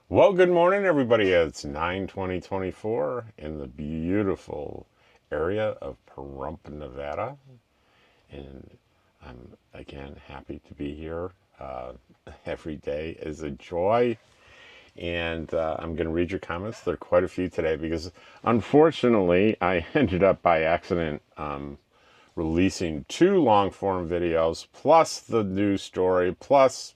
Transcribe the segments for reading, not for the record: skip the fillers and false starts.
Well, good morning, everybody. It's 9/20/24 in the beautiful area of Pahrump, Nevada. And I'm, again, happy to be here. Every day is a joy. And I'm going to read your comments. There are quite a few today because, unfortunately, I ended up by accident releasing two long form videos, plus the news story, plus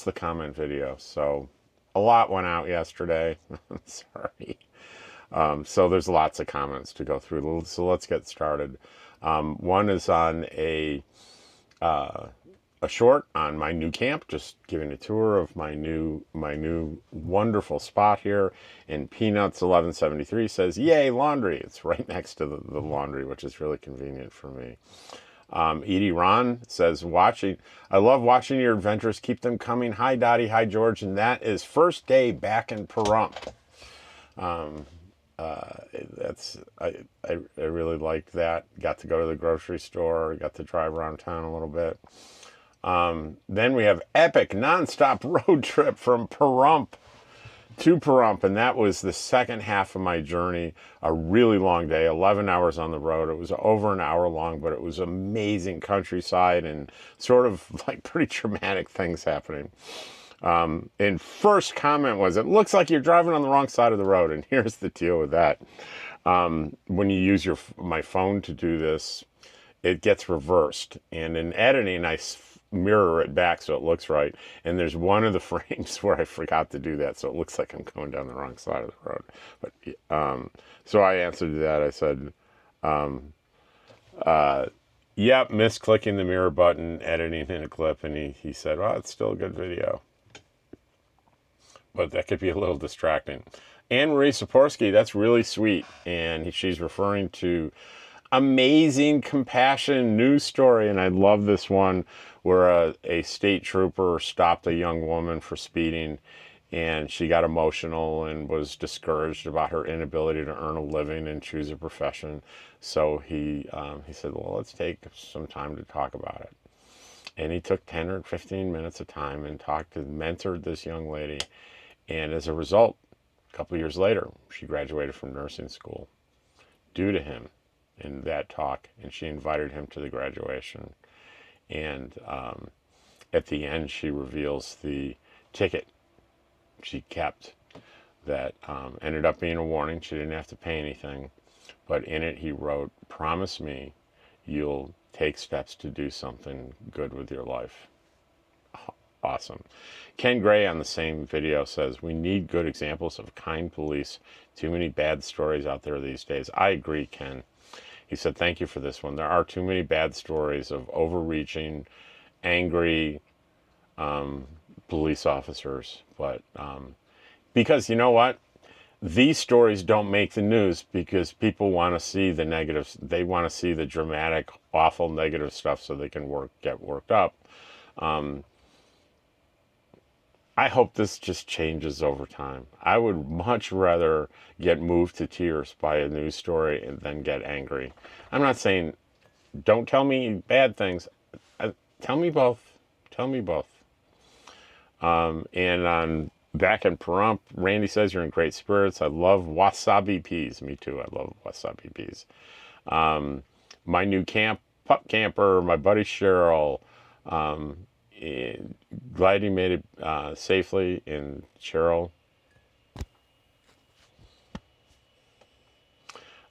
the comment video. So a lot went out yesterday. Sorry. So there's lots of comments to go through. So let's get started. One is on a short on my new camp, just giving a tour of my new wonderful spot here. And Peanuts 1173 says, "Yay, laundry!" It's right next to the laundry, which is really convenient for me. Edie Ron says, I love watching your adventures. Keep them coming. Hi, Dottie. Hi, George. And that is first day back in Pahrump. I really liked that. Got to go to the grocery store. Got to drive around town a little bit. Then we have epic nonstop road trip from Pahrump to Pahrump, and that was the second half of my journey. A really long day, 11 hours on the road. It was over an hour long, but it was amazing countryside and sort of like pretty dramatic things happening. And first comment was, "It looks like you're driving on the wrong side of the road." And here's the deal with that. When you use my phone to do this, it gets reversed. And in editing, I mirror it back so it looks right. And there's one of the frames where I forgot to do that, so it looks like I'm going down the wrong side of the road. But so I answered to that. I said, "Yep, misclicking the mirror button, editing in a clip." And he said, "Well, it's still a good video, but that could be a little distracting." Anne Marie Saporsky, that's really sweet. And she's referring to amazing compassion news story. And I love this one where a state trooper stopped a young woman for speeding, and she got emotional and was discouraged about her inability to earn a living and choose a profession. So he said, "Well, let's take some time to talk about it." And he took 10 or 15 minutes of time and mentored this young lady. And as a result, a couple of years later, she graduated from nursing school due to him in that talk. And she invited him to the graduation. And at the end, she reveals the ticket she kept that ended up being a warning. She didn't have to pay anything. But in it, he wrote, "Promise me you'll take steps to do something good with your life." Awesome. Ken Gray on the same video says, "We need good examples of kind police. Too many bad stories out there these days." I agree, Ken. He said, "Thank you for this one. There are too many bad stories of overreaching, angry police officers." But because you know what? These stories don't make the news because people want to see the negatives. They want to see the dramatic, awful, negative stuff so they can get worked up. I hope this just changes over time. I would much rather get moved to tears by a news story and then get angry. I'm not saying don't tell me bad things. Tell me both. Tell me both. And on back in Pahrump, Randy says you're in great spirits. I love wasabi peas. Me too. I love wasabi peas. My new pup camper, my buddy Cheryl. Glad you made it safely. And Cheryl.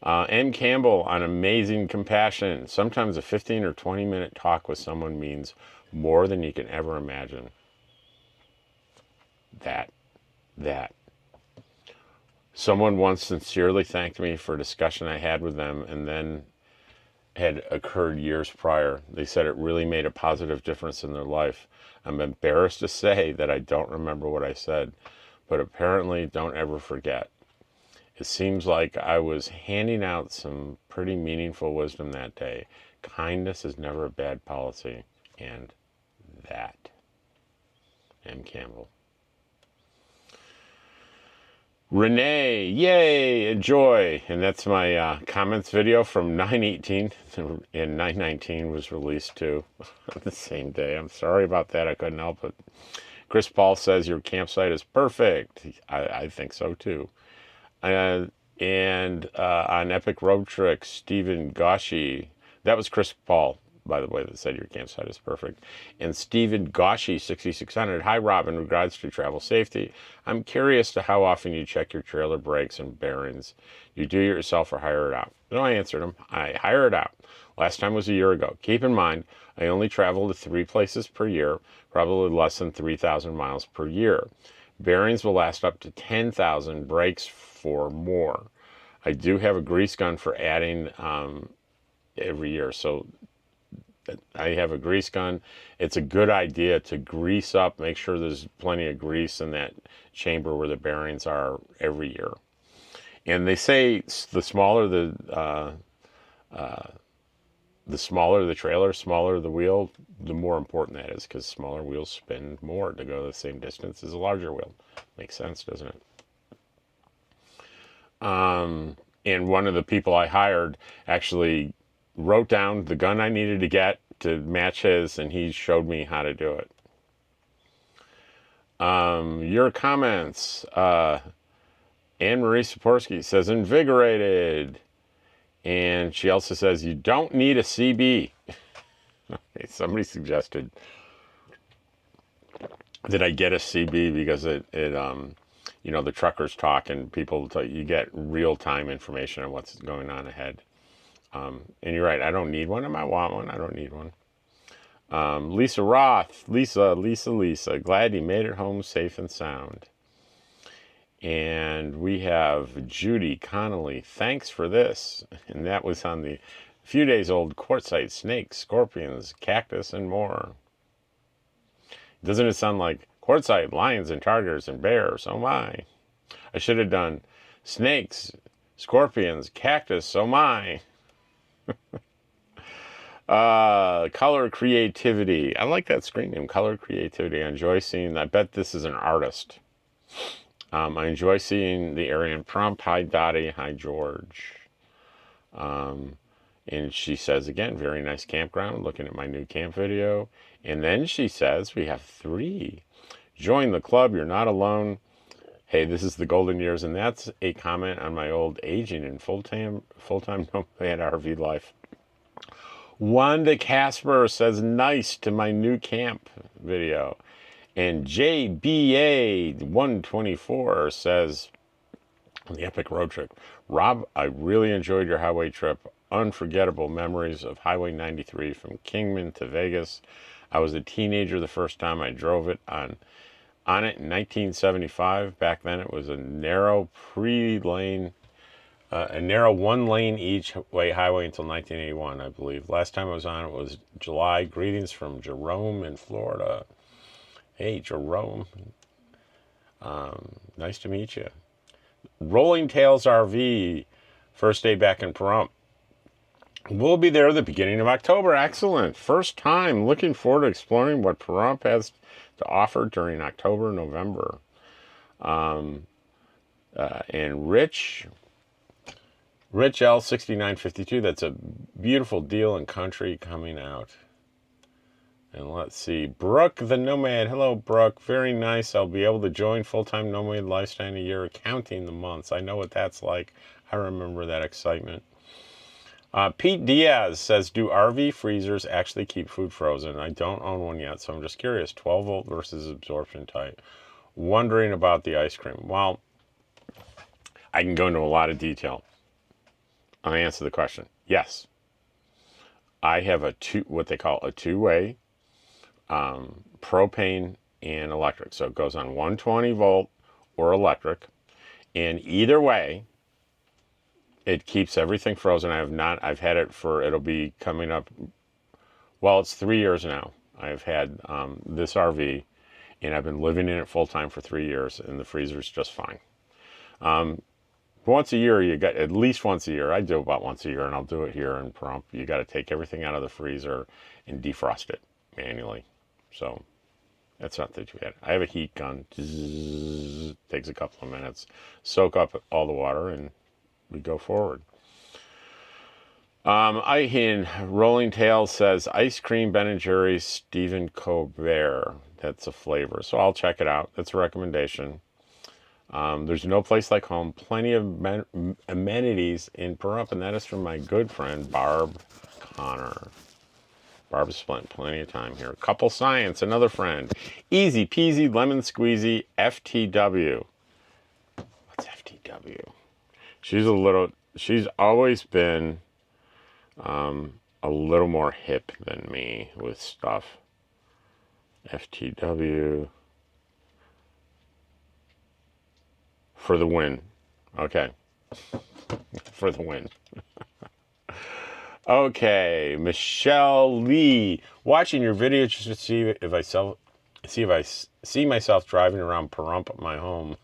M. Campbell on amazing compassion. Sometimes a 15 or 20-minute talk with someone means more than you can ever imagine. That. Someone once sincerely thanked me for a discussion I had with them and then had occurred years prior. They said it really made a positive difference in their life. I'm embarrassed to say that I don't remember what I said, but apparently don't ever forget. It seems like I was handing out some pretty meaningful wisdom that day. Kindness is never a bad policy. And that. M. Campbell. Renee, yay, enjoy. And that's my comments video from 9/18, and 9/19 was released too the same day. I'm sorry about that. I couldn't help it. Chris Paul says your campsite is perfect. I think so too. And on Epic Road Trick, Stephen Goshi, that was Chris Paul, by the way, that said your campsite is perfect. And Stephen Goshi, 6600, hi Rob, in regards to travel safety, I'm curious to how often you check your trailer brakes and bearings. You do it yourself or hire it out? No, I answered him. I hire it out. Last time was a year ago. Keep in mind, I only travel to 3 places per year, probably less than 3,000 miles per year. Bearings will last up to 10,000, brakes for more. I do have a grease gun for adding every year. So I have a grease gun. It's a good idea to grease up, make sure there's plenty of grease in that chamber where the bearings are every year. And they say the smaller the trailer, smaller the wheel, the more important that is, because smaller wheels spin more to go the same distance as a larger wheel. Makes sense, doesn't it? And one of the people I hired actually wrote down the gun I needed to get to match his, and he showed me how to do it. Your comments. Anne-Marie Saporsky says, invigorated. And she also says, you don't need a CB. Okay, somebody suggested that I get a CB because it you know, the truckers talk and people you get real-time information on what's going on ahead. And you're right, I don't need one. I might want one. I don't need one. Lisa Roth, Lisa, glad you made it home safe and sound. And we have Judy Connolly, thanks for this. And that was on the few days old quartzsite, snakes, scorpions, cactus, and more. Doesn't it sound like quartzsite, lions and tigers and bears? Oh my. I should have done snakes, scorpions, cactus, oh my. Color Creativity. I like that screen name, Color Creativity. I enjoy seeing, I bet this is an artist. I enjoy seeing the Aryan Pahrump. Hi Dottie, hi George. And she says again, very nice campground, looking at my new camp video. And then she says, we have 3. Join the club, you're not alone. Hey, this is the golden years, and that's a comment on my old aging and full-time nomad RV life. Wanda Casper says, nice to my new camp video. And JBA124 says, on the Epic Road Trip, Rob, I really enjoyed your highway trip. Unforgettable memories of Highway 93 from Kingman to Vegas. I was a teenager the first time I drove it on it in 1975. Back then it was a narrow a narrow 1-lane each way highway until 1981, I believe. Last time I was on it was July. Greetings from Jerome in Florida. Hey, Jerome. Nice to meet you. Rolling Tails RV, first day back in Pahrump. We'll be there at the beginning of October. Excellent. First time. Looking forward to exploring what Pahrump has to offer during October, November. And Rich L6952, that's a beautiful deal in country coming out. And let's see, Brooke the Nomad. Hello, Brooke. Very nice. I'll be able to join full-time nomad lifestyle in a year, counting the months. I know what that's like. I remember that excitement. Pete Diaz says, do RV freezers actually keep food frozen? I don't own one yet, so I'm just curious. 12 volt versus absorption type. Wondering about the ice cream. Well, I can go into a lot of detail. I'll answer the question. Yes. I have what they call a two-way propane and electric. So it goes on 120 volt or electric. And either way, it keeps everything frozen. I've had it it'll be coming up, well, it's 3 years now. I've had this RV, and I've been living in it full time for 3 years, and the freezer's just fine. Once a year, at least once a year, I do about once a year, and I'll do it here in Pahrump. You got to take everything out of the freezer and defrost it manually. So That's not too bad. I have a heat gun. Zzz, takes a couple of minutes. Soak up all the water and we go forward. In Rolling Tales says ice cream Ben and Jerry's Stephen Colbert. That's a flavor, so I'll check it out. That's a recommendation. There's no place like home. Plenty of amenities in Pahrump, and that is from my good friend Barb Connor. Barb's spent plenty of time here. Couple Science, another friend. Easy peasy lemon squeezy FTW. What's FTW? She's always been a little more hip than me with stuff. FTW. For the win. Okay. For the win. Okay, Michelle Lee. Watching your video just to see if I see myself driving around Pahrump, my home.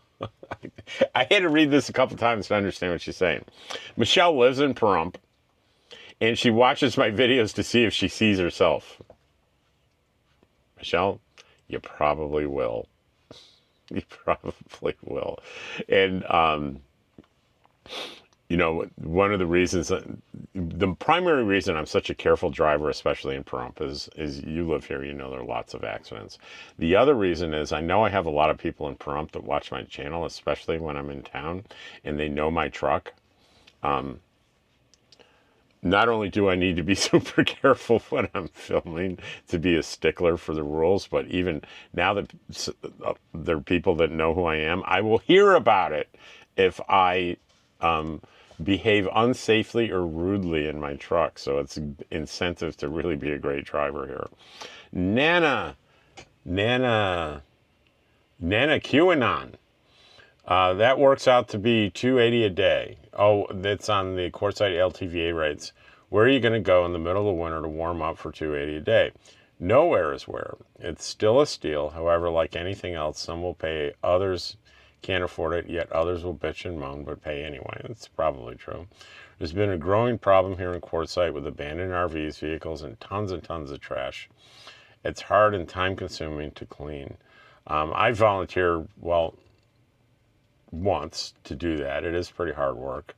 I had to read this a couple times to understand what she's saying. Michelle lives in Pahrump, and she watches my videos to see if she sees herself. Michelle, you probably will. You probably will. And, you know, one of the reasons, the primary reason I'm such a careful driver, especially in Pahrump, is you live here, you know there are lots of accidents. The other reason is I know I have a lot of people in Pahrump that watch my channel, especially when I'm in town, and they know my truck. Not only do I need to be super careful when I'm filming to be a stickler for the rules, but even now that there are people that know who I am, I will hear about it if I behave unsafely or rudely in my truck. So it's incentive to really be a great driver here. Nana QAnon. That works out to be $280 a day. Oh, that's on the quartzsite LTVA rates. Where are you going to go in the middle of the winter to warm up for $280 a day? Nowhere is where. It's still a steal. However, like anything else, some will pay, others can't afford it, yet others will bitch and moan, but pay anyway. That's probably true. There's been a growing problem here in quartzsite with abandoned RVs, vehicles, and tons of trash. It's hard and time-consuming to clean. I volunteer, well, once to do that. It is pretty hard work.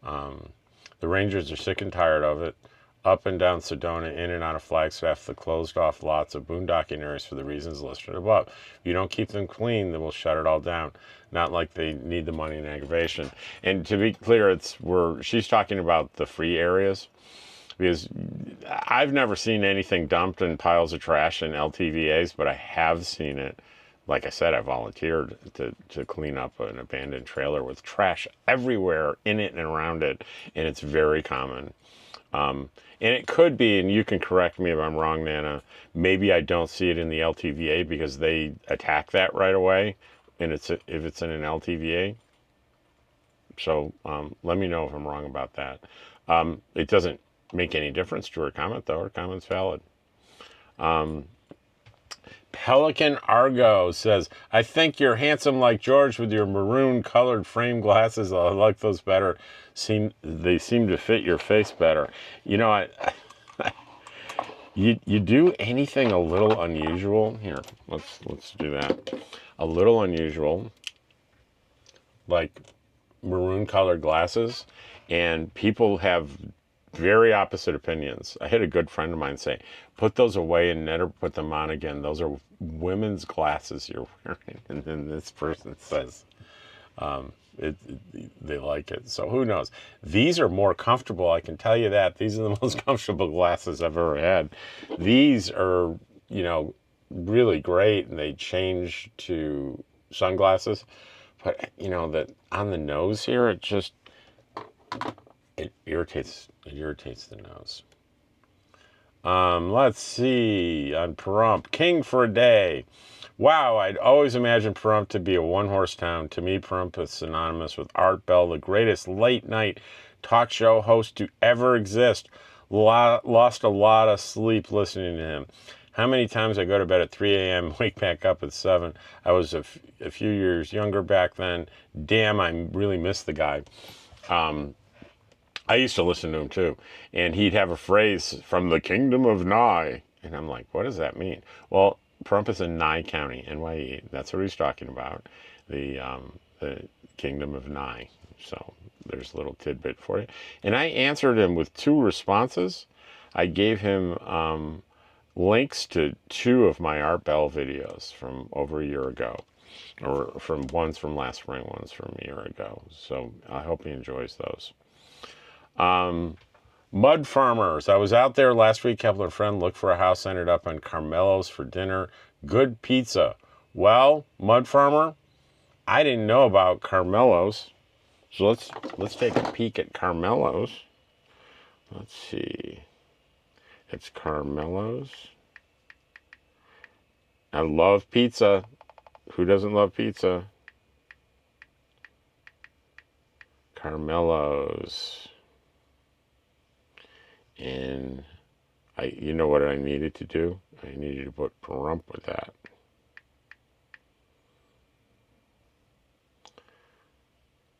The rangers are sick and tired of it. Up and down Sedona, in and out of Flagstaff, the closed off lots of boondocking areas for the reasons listed above. If you don't keep them clean, then we'll shut it all down. Not like they need the money and aggravation. And to be clear, she's talking about the free areas, because I've never seen anything dumped in piles of trash in LTVAs, but I have seen it. Like I said, I volunteered to clean up an abandoned trailer with trash everywhere in it and around it, and it's very common. And it could be, and you can correct me if I'm wrong, Nana, maybe I don't see it in the LTVA because they attack that right away, and if it's in an LTVA. So let me know if I'm wrong about that. It doesn't make any difference to her comment, though. Her comment's valid. Pelican Argo says, I think you're handsome like George with your maroon colored frame glasses. I like those better. They seem to fit your face better. You know, you do anything a little unusual. Here, let's do that. A little unusual, like maroon colored glasses, and people have very opposite opinions. I had a good friend of mine say, put those away and never put them on again. Those are women's glasses you're wearing. And then this person says they like it. So who knows? These are more comfortable, I can tell you that. These are the most comfortable glasses I've ever had. These are, you know, really great, and they change to sunglasses. But, you know, that on the nose here, it irritates the nose. Let's see. On Pahrump, king for a day. Wow, I'd always imagined Pahrump to be a one-horse town. To me, Pahrump is synonymous with Art Bell, the greatest late-night talk show host to ever exist. Lost a lot of sleep listening to him. How many times I go to bed at 3 a.m., wake back up at 7. I was a few years younger back then. Damn, I really miss the guy. I used to listen to him too, and he'd have a phrase from the kingdom of Nye, and I'm like, what does that mean? Well, Pahrump is in Nye County, NYE. That's what he's talking about. The Kingdom of Nye. So there's a little tidbit for you. And I answered him with 2 responses. I gave him links to 2 of my Art Bell videos from over a year ago. Or one's from last spring, one's from a year ago. So I hope he enjoys those. Mud Farmers. I was out there last week, helping a friend look for a house, ended up on Carmelo's for dinner. Good pizza. Well, Mud Farmer, I didn't know about Carmelo's. So let's take a peek at Carmelo's. Let's see. It's Carmelo's. I love pizza. Who doesn't love pizza? Carmelo's. And you know what I needed to do? I needed to put Pahrump with that.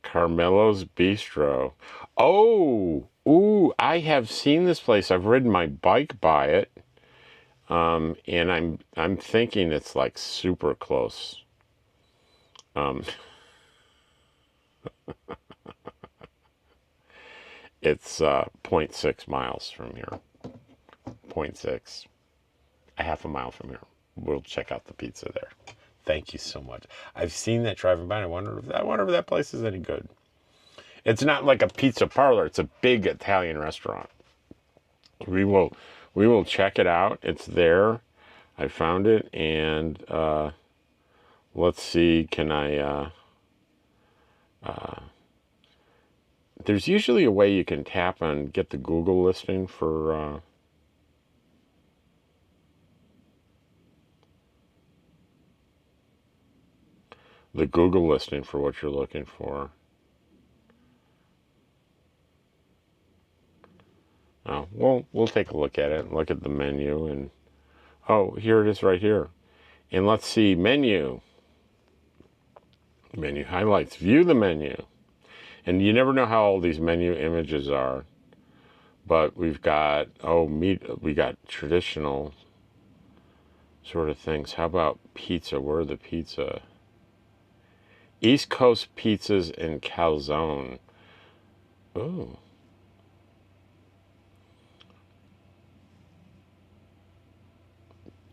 Carmelo's Bistro. Oh, ooh, I have seen this place. I've ridden my bike by it. And I'm thinking it's like super close. It's 0.6 miles from here. 0.6. A half a mile from here. We'll check out the pizza there. Thank you so much. I've seen that driving by, and I wonder if that place is any good. It's not like a pizza parlor. It's a big Italian restaurant. We will check it out. It's there. I found it, and let's see. Can I? There's usually a way you can tap and get the Google listing for. The Google listing for what you're looking for. Oh, well, we'll take a look at it, look at the menu, and oh, here it is right here. And let's see, menu highlights, view the menu. And you never know how old these menu images are, but we've got, we got traditional sort of things. How about pizza? Where are the pizza? East Coast pizzas and calzone. Ooh.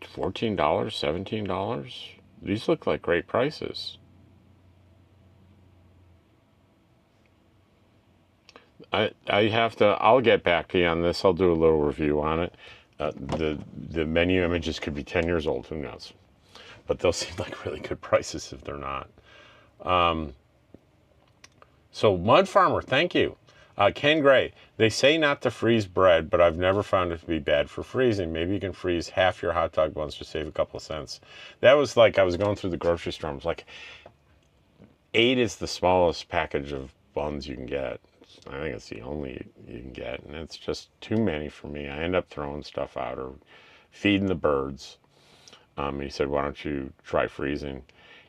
$14, $17. These look like great prices. I'll get back to you on this. I'll do a little review on it. The menu images could be 10 years old, who knows? But they'll seem like really good prices if they're not. So Mud Farmer, thank you. Ken Gray, they say not to freeze bread, but I've never found it to be bad for freezing. Maybe you can freeze half your hot dog buns to save a couple of cents. That was like, I was going through the grocery store. I was like, 8 is the smallest package of buns you can get. I think it's the only you can get, and it's just too many for me. I end up throwing stuff out or feeding the birds. He said, why don't you try freezing?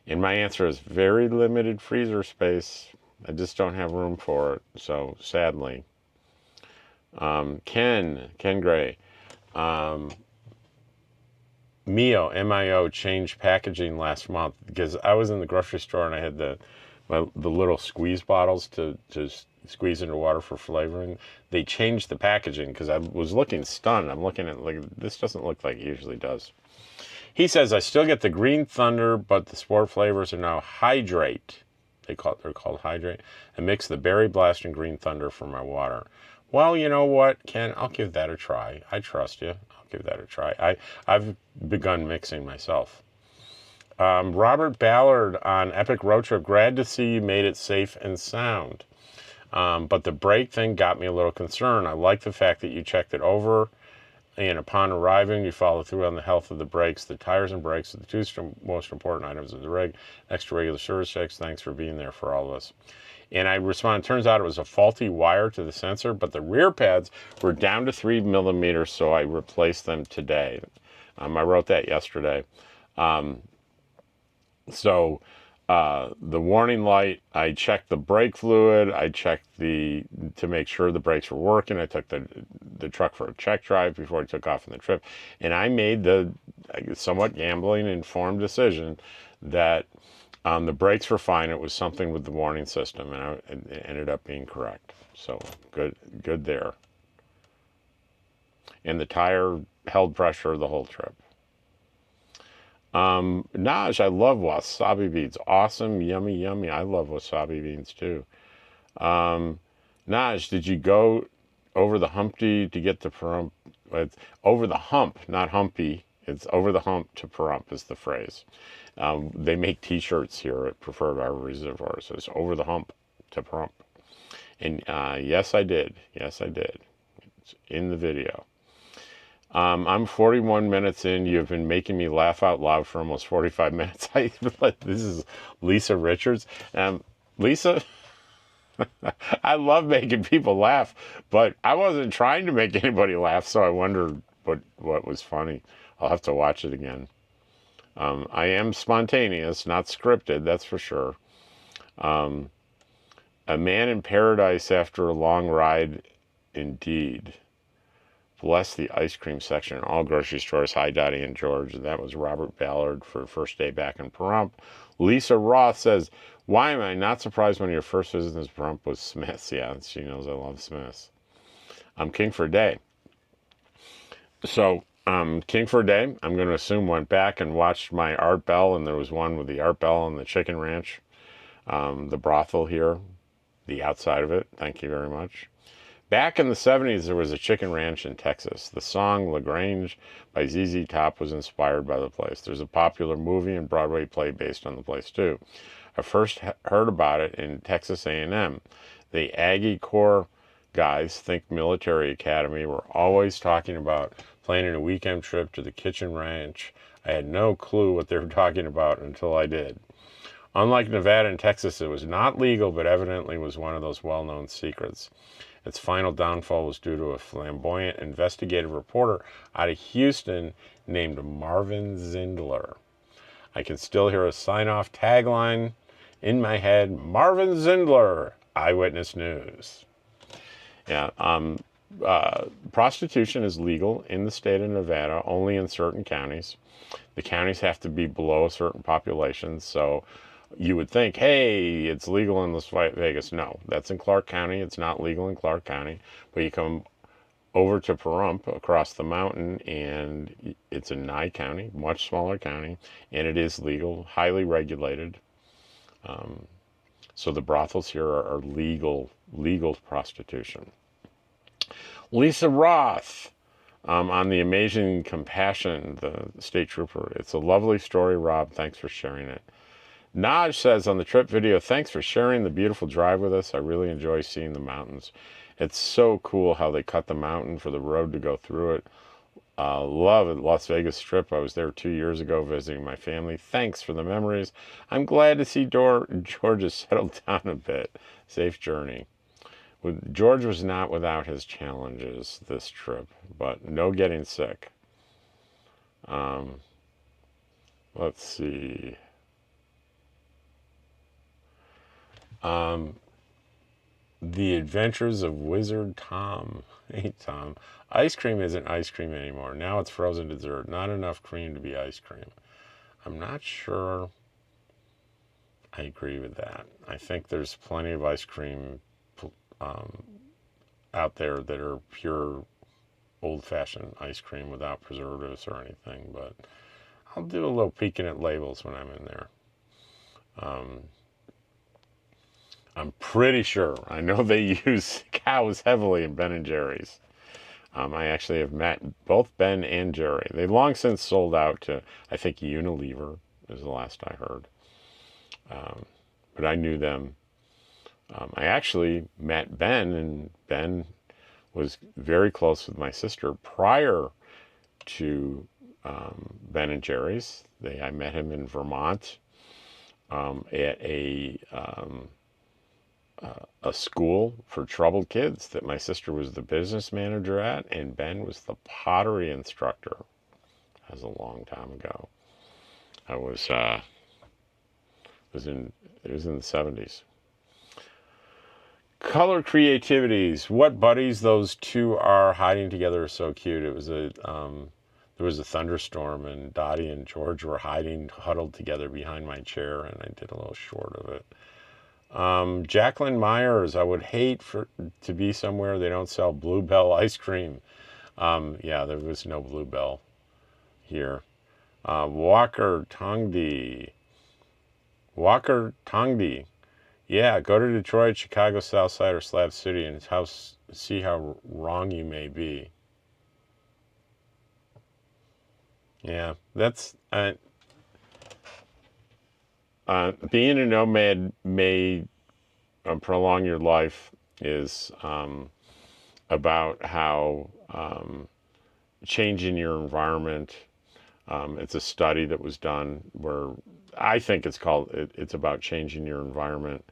And my answer is very limited freezer space. I just don't have room for it. So sadly, Ken Gray, MIO changed packaging last month because I was in the grocery store and I had the little squeeze bottles to squeeze into water for flavoring. They changed the packaging because I was looking stunned. I'm looking at like, this doesn't look like it usually does. He says, I still get the Green Thunder, but the sport flavors are now Hydrate. They're called Hydrate. I mix the Berry Blast and Green Thunder for my water. Well, you know what, Ken? I'll give that a try. I trust you. I'll give that a try. I've begun mixing myself. Robert Ballard on Epic Road Trip. Glad to see you made it safe and sound. But the brake thing got me a little concerned. I like the fact that you checked it over, and upon arriving, you follow through on the health of the brakes. The tires and brakes are the 2 most important items of the rig. Extra regular service checks. Thanks for being there for all of us. And I responded, turns out it was a faulty wire to the sensor, but the rear pads were down to 3 millimeters, so I replaced them today. I wrote that yesterday. So the warning light. I checked the brake fluid. I checked to make sure the brakes were working. I took the truck for a check drive before I took off on the trip, and I made the somewhat gambling informed decision that the brakes were fine. It was something with the warning system, and it ended up being correct. So good there. And the tire held pressure the whole trip. Naj, I love wasabi beans. Awesome, yummy, yummy. I love wasabi beans too. Naj, did you go over the Humpty to get to Pahrump? It's over the hump, not Humpy. It's over the hump to Pahrump is the phrase. They make T-shirts here at Preferred Arbor Reservoirs. It's over the hump to Pahrump. And yes, I did. Yes, I did. It's in the video. I'm 41 minutes in. You've been making me laugh out loud for almost 45 minutes. This is Lisa Richards. Lisa, I love making people laugh, but I wasn't trying to make anybody laugh, so I wondered what was funny. I'll have to watch it again. I am spontaneous, not scripted, that's for sure. A man in paradise after a long ride, indeed. Bless the ice cream section in all grocery stores. Hi, Dottie and George. And that was Robert Ballard for first day back in Pahrump. Lisa Roth says, why am I not surprised when your first visit to Pahrump was Smith's? Yeah, she knows I love Smith's. I'm King for a Day. So, King for a Day, I'm going to assume went back and watched my Art Bell, and there was one with the Art Bell and the Chicken Ranch. The brothel here, the outside of it. Thank you very much. Back in the 70s, there was a chicken ranch in Texas. The song LaGrange by ZZ Top was inspired by the place. There's a popular movie and Broadway play based on the place, too. I first heard about it in Texas A&M. The Aggie Corps guys, think military academy, were always talking about planning a weekend trip to the kitchen ranch. I had no clue what they were talking about until I did. Unlike Nevada and Texas, it was not legal, but evidently was one of those well-known secrets. Its final downfall was due to a flamboyant investigative reporter out of Houston named Marvin Zindler. I can still hear a sign-off tagline in my head, Marvin Zindler, Eyewitness News. Yeah, prostitution is legal in the state of Nevada, only in certain counties. The counties have to be below a certain population, so you would think, hey, it's legal in Las Vegas. No, that's in Clark County. It's not legal in Clark County. But you come over to Pahrump across the mountain, and it's a Nye County, much smaller county, and it is legal, highly regulated. So the brothels here are legal prostitution. Lisa Roth, on the amazing compassion, the state trooper. It's a lovely story, Rob. Thanks for sharing it. Naj says on the trip video, thanks for sharing the beautiful drive with us. I really enjoy seeing the mountains. It's so cool how they cut the mountain for the road to go through it. Love it. Las Vegas Strip. I was there 2 years ago visiting my family. Thanks for the memories. I'm glad to see George has settled down a bit. Safe journey. George was not without his challenges this trip, but no getting sick. Let's see. The Adventures of Wizard Tom. Hey, Tom. Ice cream isn't ice cream anymore. Now it's frozen dessert. Not enough cream to be ice cream. I'm not sure I agree with that. I think there's plenty of ice cream out there that are pure old-fashioned ice cream without preservatives or anything, but I'll do a little peeking at labels when I'm in there. I'm pretty sure. I know they use cows heavily in Ben & Jerry's. I actually have met both Ben and Jerry. They've long since sold out to, I think, Unilever is the last I heard. But I knew them. I actually met Ben, and Ben was very close with my sister prior to Ben & Jerry's. I met him in Vermont at a school for troubled kids that my sister was the business manager at, and Ben was the pottery instructor. That was a long time ago. I was It was in the 70s. Color creativities. What buddies those two are hiding together is so cute. It was there was a thunderstorm, and Dottie and George were huddled together behind my chair, and I did a little short of it. Jacqueline Myers. I would hate to be somewhere they don't sell Bluebell ice cream. Yeah, there was no Bluebell here. Walker Tongdi. Yeah, go to Detroit, Chicago, Southside, or Slab City, and see how wrong you may be. Yeah, that's being a nomad may prolong your life is about how changing your environment. It's a study that was done where I think it's about changing your environment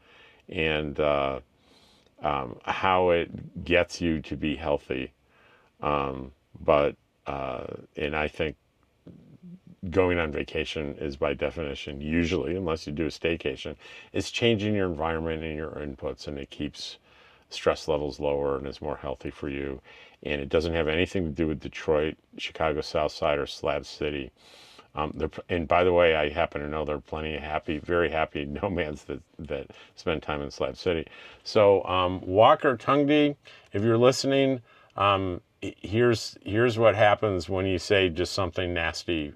and how it gets you to be healthy. And I think going on vacation is by definition, usually, unless you do a staycation, it's changing your environment and your inputs, and it keeps stress levels lower and is more healthy for you. And it doesn't have anything to do with Detroit, Chicago Southside, or Slab City. And by the way, I happen to know there are plenty of very happy nomads that spend time in Slab City. So Walker Tungdi, if you're listening, here's what happens when you say just something nasty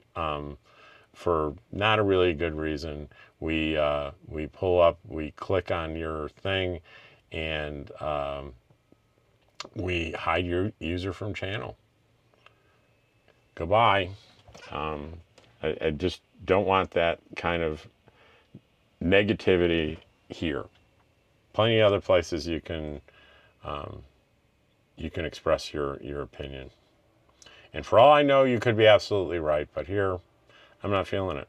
for not a really good reason. We pull up, we click on your thing, and we hide your user from channel. Goodbye. I just don't want that kind of negativity here. Plenty of other places you can express your opinion. And for all I know, you could be absolutely right, but here, I'm not feeling it.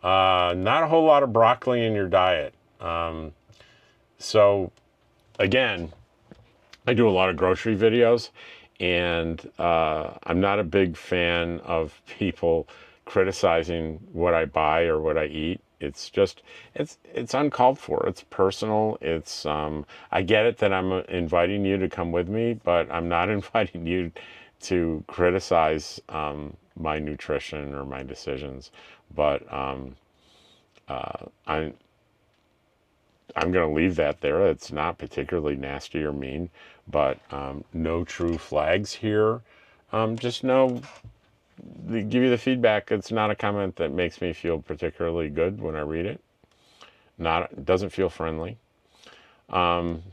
Not a whole lot of broccoli in your diet. So, again, I do a lot of grocery videos, and I'm not a big fan of people criticizing what I buy or what I eat. It's just, it's uncalled for. It's personal. It's, I get it that I'm inviting you to come with me, but I'm not inviting you to criticize my nutrition or my decisions. But I'm going to leave that there. It's not particularly nasty or mean, but no true flags here. Just know, give you the feedback. It's not a comment that makes me feel particularly good when I read it. It doesn't feel friendly. And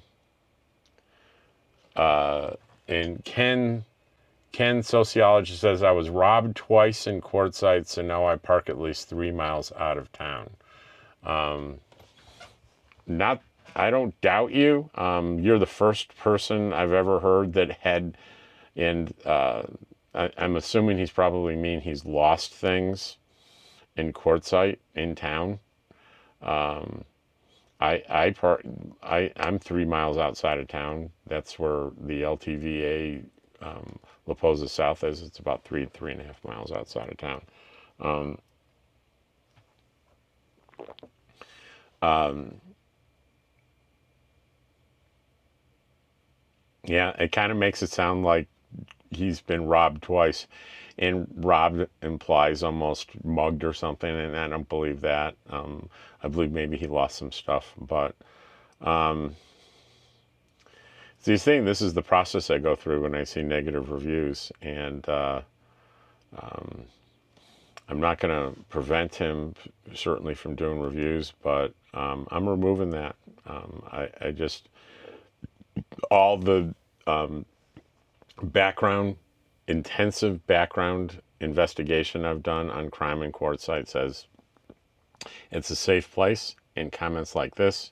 Ken sociologist says, I was robbed twice in quartzsite, so now I park at least 3 miles out of town. I don't doubt you. You're the first person I've ever heard that had, and I'm assuming he's probably he's lost things in quartzsite in town. I'm 3 miles outside of town. That's where the LTVA La Posa South is. It's about 3.5 miles outside of town. Yeah, it kind of makes it sound like he's been robbed twice, and robbed implies almost mugged or something, and I don't believe that. I believe maybe he lost some stuff, but these things. This is the process I go through when I see negative reviews, and I'm not going to prevent him certainly from doing reviews, but I'm removing that. I just all the intensive background investigation I've done on crime and quartzsite says it's a safe place, and comments like this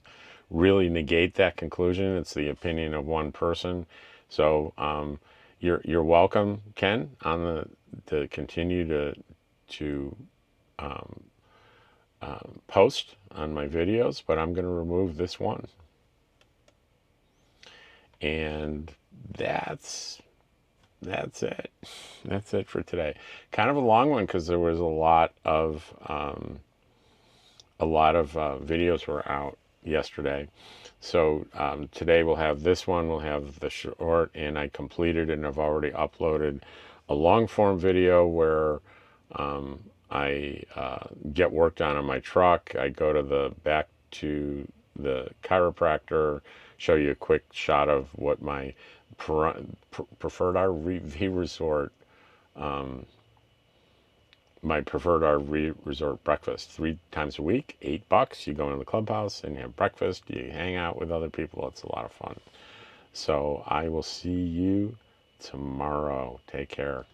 really negate that conclusion. It's the opinion of one person. So you're welcome, Ken, to continue to post on my videos, but I'm going to remove this one. And that's it. That's it for today. Kind of a long one because there was a lot of a lot of videos were out yesterday. So today we'll have this one, we'll have the short, and I completed and I've already uploaded a long form video where I get work done on my truck. I go to the back to the chiropractor, show you a quick shot of what my preferred RV resort, my preferred RV resort breakfast 3 times a week, $8. You go into the clubhouse and you have breakfast. You hang out with other people. It's a lot of fun. So I will see you tomorrow. Take care.